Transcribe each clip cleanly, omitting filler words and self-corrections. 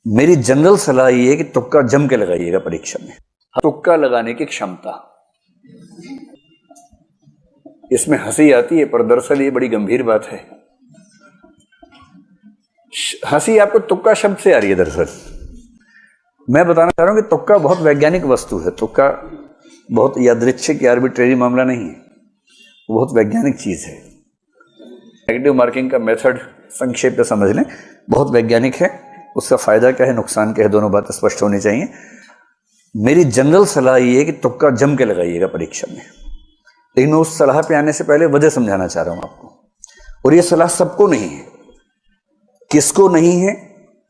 मेरी जनरल सलाह ये है कि तुक्का जम के लगाइएगा परीक्षा में। तुक्का लगाने की क्षमता, इसमें हंसी आती है पर दरअसल ये बड़ी गंभीर बात है। हंसी आपको तुक्का शब्द से आ रही है, दरअसल मैं बताना चाह रहा हूं कि तुक्का बहुत वैज्ञानिक वस्तु है। तुक्का बहुत यादृच्छिक या आर्बिट्रेरी मामला नहीं है, बहुत वैज्ञानिक चीज है। नेगेटिव मार्किंग का मेथड संक्षेप में समझ लें, बहुत वैज्ञानिक है। उसका फायदा क्या है, नुकसान क्या है, दोनों बातें स्पष्ट होनी चाहिए। मेरी जनरल सलाह ये है कि तुक्का जम के लगाइएगा परीक्षा में, लेकिन मैं उस सलाह पे आने से पहले वजह समझाना चाह रहा हूं आपको। और ये सलाह सबको नहीं है, किसको नहीं है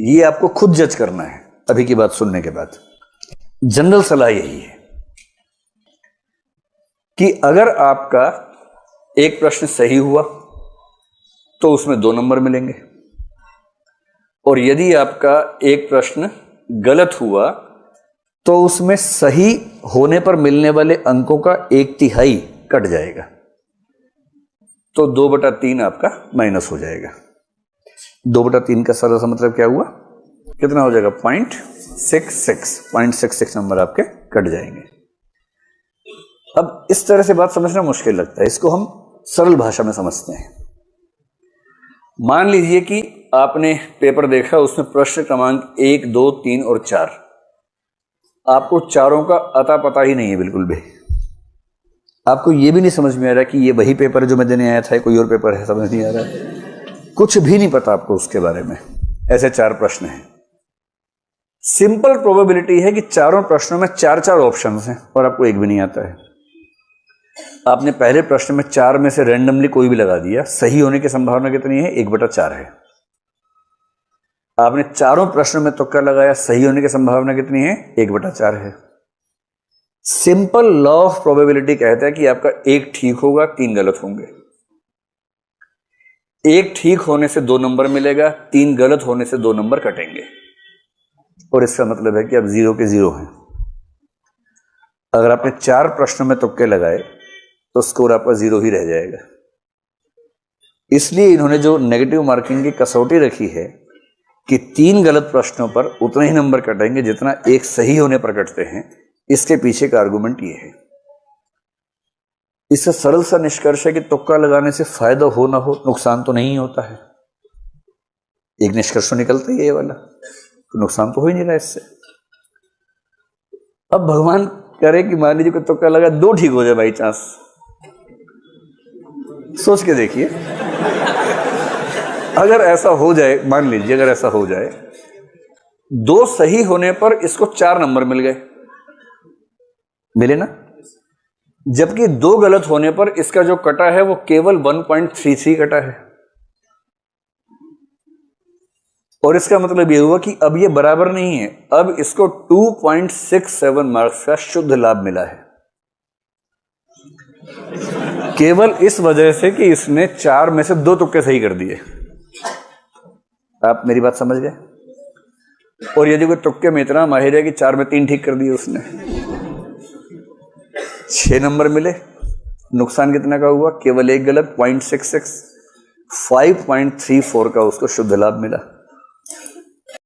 ये आपको खुद जज करना है अभी की बात सुनने के बाद। जनरल सलाह यही है कि अगर आपका एक प्रश्न सही हुआ तो उसमें 2 नंबर मिलेंगे, और यदि आपका एक प्रश्न गलत हुआ तो उसमें सही होने पर मिलने वाले अंकों का 1/3 कट जाएगा, तो 2/3 आपका माइनस हो जाएगा। 2/3 का सरल सा मतलब क्या हुआ, कितना हो जाएगा, 0.66 नंबर आपके कट जाएंगे। अब इस तरह से बात समझना मुश्किल लगता है, इसको हम सरल भाषा में समझते हैं। मान लीजिए कि आपने पेपर देखा, उसमें प्रश्न क्रमांक 1, 2, 3 और 4, आपको चारों का अता पता ही नहीं है बिल्कुल भी। आपको यह भी नहीं समझ में आ रहा कि ये वही पेपर है जो मैं देने आया था, कोई और पेपर है, समझ नहीं आ रहा है, कुछ भी नहीं पता आपको उसके बारे में। ऐसे 4 प्रश्न हैं। सिंपल प्रोबेबिलिटी है कि चारों प्रश्नों में 4 ऑप्शंस हैं और आपको एक भी नहीं आता है। आपने पहले प्रश्न में 4 में से रैंडमली कोई भी लगा दिया, सही होने की संभावना कितनी है, 1/4 है। आपने चारों प्रश्नों में तुक्का लगाया, सही होने की संभावना कितनी है, 1/4 है। सिंपल लॉ ऑफ प्रोबेबिलिटी कहता है कि आपका 1 ठीक होगा, 3 गलत होंगे। 1 ठीक होने से 2 नंबर मिलेगा, 3 गलत होने से 2 नंबर कटेंगे, और इसका मतलब है कि आप 0 के 0 हैं। अगर आपने 4 प्रश्नों में तुक्के लगाए तो स्कोर आपका 0 ही रह जाएगा। इसलिए इन्होंने जो नेगेटिव मार्किंग की कसौटी रखी है कि 3 गलत प्रश्नों पर उतने ही नंबर कटेंगे जितना 1 सही होने पर कटते हैं, इसके पीछे का आर्गुमेंट ये है। इससे सरल सा निष्कर्ष है कि तुक्का लगाने से फायदा हो ना हो, नुकसान तो नहीं होता है। एक निष्कर्ष निकलता है ये वाला, तो नुकसान तो हो ही नहीं रहा इससे। अब भगवान करे कि मान लीजिए कोई तुक्का लगा, 2 ठीक हो जाए बाई चांस, सोच के देखिए। अगर ऐसा हो जाए, मान लीजिए अगर ऐसा हो जाए, 2 सही होने पर इसको 4 नंबर मिल गए, मिले ना, जबकि 2 गलत होने पर इसका जो कटा है वो केवल 1.33 कटा है। और इसका मतलब यह हुआ कि अब ये बराबर नहीं है, अब इसको 2.67 मार्क्स का शुद्ध लाभ मिला है, केवल इस वजह से कि इसने 4 में से 2 तुक्के सही कर दिए। आप मेरी बात समझ गए। और यदि कोई तुक्के में इतना माहिर है कि 4 में 3 ठीक कर दिए उसने, 6 नंबर मिले, नुकसान कितना का हुआ, केवल 1 गलत, 0.66, 5.34 का उसको शुद्ध लाभ मिला।